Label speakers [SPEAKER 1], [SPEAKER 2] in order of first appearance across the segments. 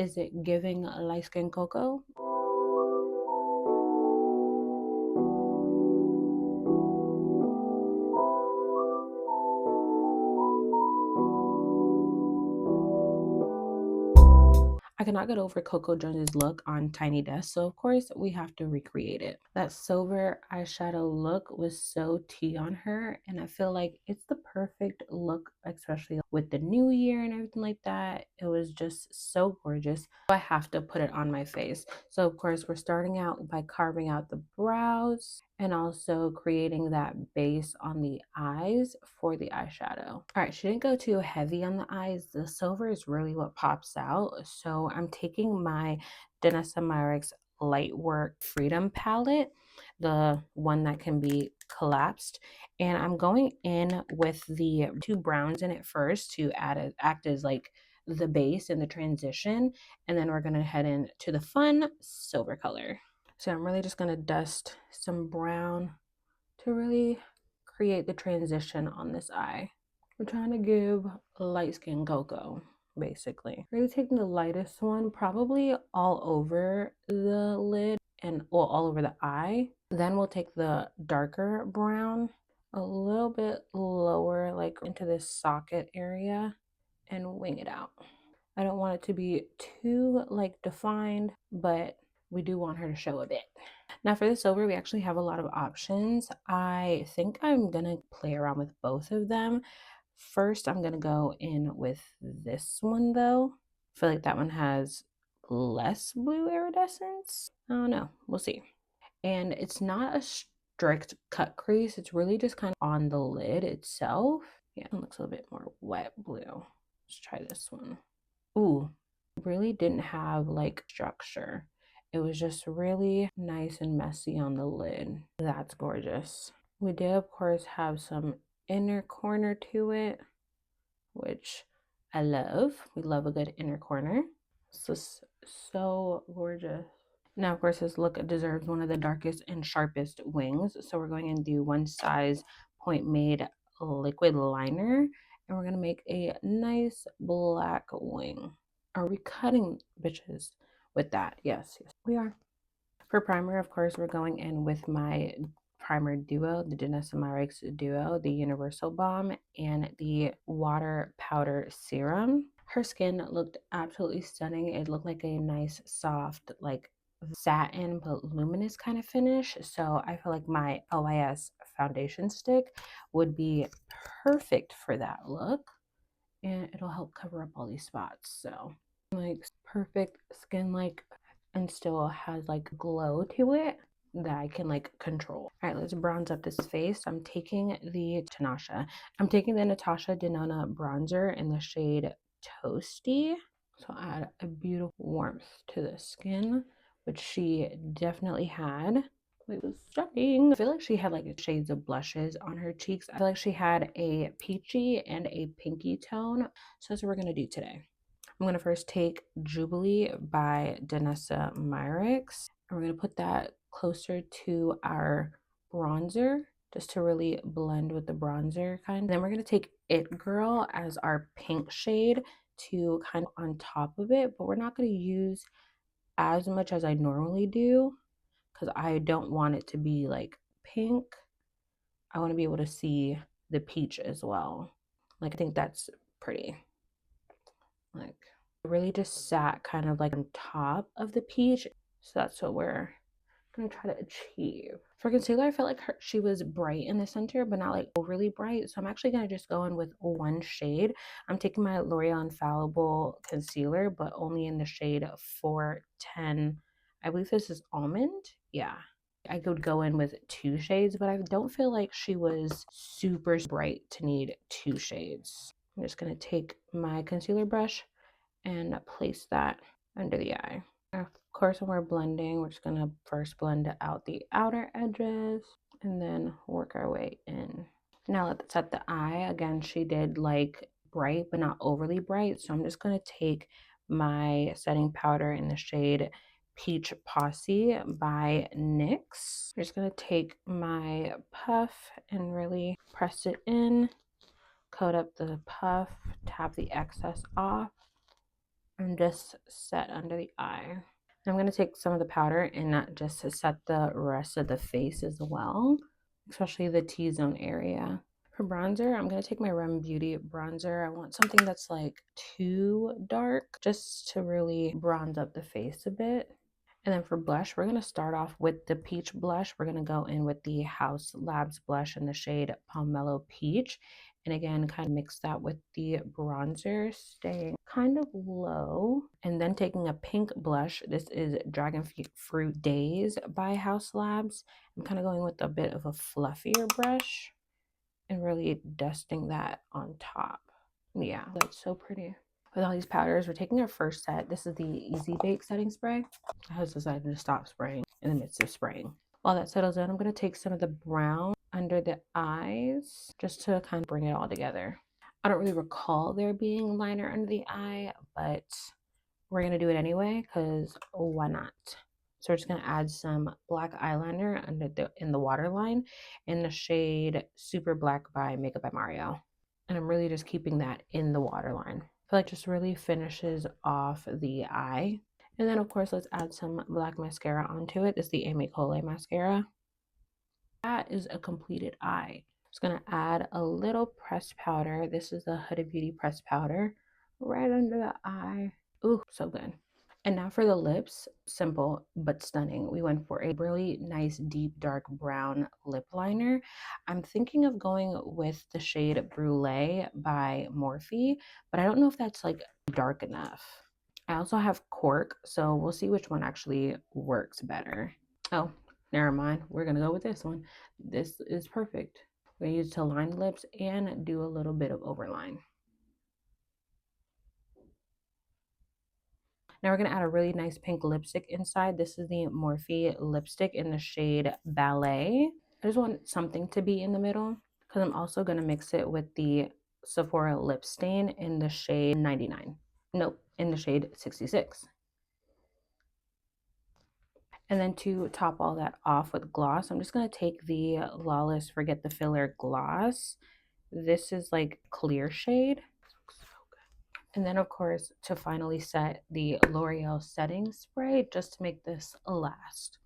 [SPEAKER 1] Is it giving light skin Coco? I cannot get over Coco Jones's look on Tiny Desk, so of course we have to recreate it. That silver eyeshadow look was so tea on her, and I feel like it's the perfect look, especially with the new year and everything like that. It was just so gorgeous. I have to put it on my face. So of course we're starting out by carving out the brows and also creating that base on the eyes for the eyeshadow. All right, she didn't go too heavy on the eyes. The silver is really what pops out. So I'm taking my Danessa Myricks Lightwork Freedom palette, the one that can be collapsed, and I'm going in with the two browns in it first to act as like the base and the transition, and then we're gonna head into the fun silver color. So I'm really just going to dust some brown to really create the transition on this eye. We're trying to give light skin Coco, basically. Really taking the lightest one, probably all over the lid and well, all over the eye. Then we'll take the darker brown a little bit lower, like into this socket area, and wing it out. I don't want it to be too like defined, but we do want her to show a bit. Now for the silver, we actually have a lot of options. I think I'm gonna play around with both of them. First, I'm gonna go in with this one though. I feel like that one has less blue iridescence. I don't know, we'll see. And it's not a strict cut crease. It's really just kind of on the lid itself. Yeah, it looks a little bit more wet blue. Let's try this one. Ooh, really didn't have like structure. It was just really nice and messy on the lid. That's gorgeous. We did, of course, have some inner corner to it, which I love. We love a good inner corner. This is so gorgeous. Now, of course, this look deserves one of the darkest and sharpest wings. So we're going to do one size Point Made liquid liner, and we're going to make a nice black wing. Are we cutting bitches with that? Yes, yes, we are. For primer, of course, we're going in with my primer duo, the Danessa Myricks duo, the Universal Balm, and the Water Powder Serum. Her skin looked absolutely stunning. It looked like a nice, soft, like satin but luminous kind of finish. So I feel like my OIS foundation stick would be perfect for that look, and it'll help cover up all these spots. So like perfect skin like, and still has like glow to it that I can like control. All right, let's bronze up this face. I'm taking the Natasha Denona bronzer in the shade Toasty. So add a beautiful warmth to the skin, which she definitely had. It was stunning. I feel like she had like shades of blushes on her cheeks. I feel like she had a peachy and a pinky tone. So that's what we're gonna do today. I'm gonna first take Jubilee by Danessa Myricks, and we're gonna put that closer to our bronzer just to really blend with the bronzer kind. Then we're gonna take It Girl as our pink shade to kind of on top of it, but we're not gonna use as much as I normally do because I don't want it to be like pink. I want to be able to see the peach as well. Like I think that's pretty. Like it really just sat kind of like on top of the peach. So that's what we're gonna try to achieve. For concealer, I felt like she was bright in the center, but not like overly bright. So I'm actually gonna just go in with one shade. I'm taking my L'Oreal Infallible concealer, but only in the shade 410. I believe this is Almond. Yeah. I could go in with two shades, but I don't feel like she was super bright to need two shades. I'm just gonna take my concealer brush and place that under the eye. Of course, when we're blending, we're just gonna first blend out the outer edges and then work our way in. Now let's set the eye. Again, she did like bright, but not overly bright. So I'm just gonna take my setting powder in the shade Peach Posse by NYX. I'm just gonna take my puff and really press it in, coat up the puff, tap the excess off, and just set under the eye. I'm going to take some of the powder and not just to set the rest of the face as well, especially the T-zone area. For bronzer, I'm going to take my Rem Beauty bronzer. I want something that's like too dark just to really bronze up the face a bit. And then for blush, we're going to start off with the peach blush. We're going to go in with the Haus Labs blush in the shade Pomelo Peach. And again, kind of mix that with the bronzer, staying kind of low. And then taking a pink blush. This is Dragon Fruit Days by Haus Labs. I'm kind of going with a bit of a fluffier brush and really dusting that on top. Yeah, that's so pretty. With all these powders, we're taking our first set. This is the Easy Bake setting spray. I just decided to stop spraying in the midst of spraying. While that settles in, I'm going to take some of the brown under the eyes just to kind of bring it all together. I don't really recall there being liner under the eye, but we're going to do it anyway because why not? So we're just going to add some black eyeliner in the waterline in the shade Super Black by Makeup by Mario. And I'm really just keeping that in the waterline. I feel like just really finishes off the eye. And then of course, let's add some black mascara onto it. This is the Amy Cole mascara. That is a completed eye. Just gonna add a little pressed powder. This is the Huda Beauty pressed powder right under the eye. Ooh, so good. And now for the lips, simple but stunning. We went for a really nice deep dark brown lip liner. I'm thinking of going with the shade Brulee by Morphe, but I don't know if that's like dark enough. I also have Cork, so we'll see which one actually works better. Oh, never mind. We're gonna go with this one. This is perfect. We're gonna use it to line the lips and do a little bit of overline. Now we're going to add a really nice pink lipstick inside. This is the Morphe lipstick in the shade Ballet. I just want something to be in the middle because I'm also going to mix it with the Sephora lip stain in the shade 99. Nope, in the shade 66. And then to top all that off with gloss, I'm just going to take the Lawless Forget the Filler gloss. This is like clear shade. And then, of course, to finally set the L'Oreal setting spray just to make this last.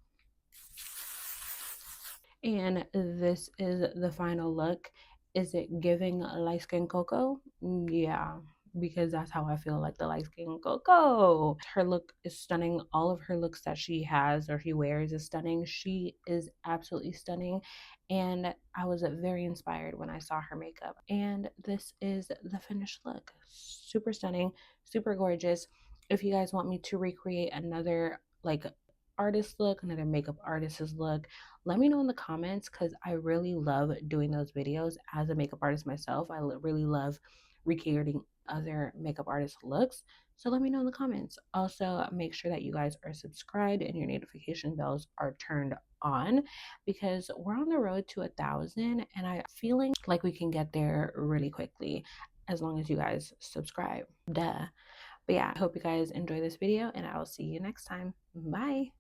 [SPEAKER 1] And this is the final look. Is it giving light skin Coco? Yeah, because that's how I feel like the light skin Coco. Her look is stunning. All of her looks that she has or she wears is stunning. She is absolutely stunning. And I was very inspired when I saw her makeup. And this is the finished look. Super stunning, super gorgeous. If you guys want me to recreate another like artist look, another makeup artist's look, let me know in the comments because I really love doing those videos as a makeup artist myself. I really love recreating other makeup artist looks. So let me know in the comments. Also, make sure that you guys are subscribed and your notification bells are turned on because we're on the road to 1,000 and I'm feeling like we can get there really quickly as long as you guys subscribe. Duh. But yeah, I hope you guys enjoy this video and I will see you next time. Bye.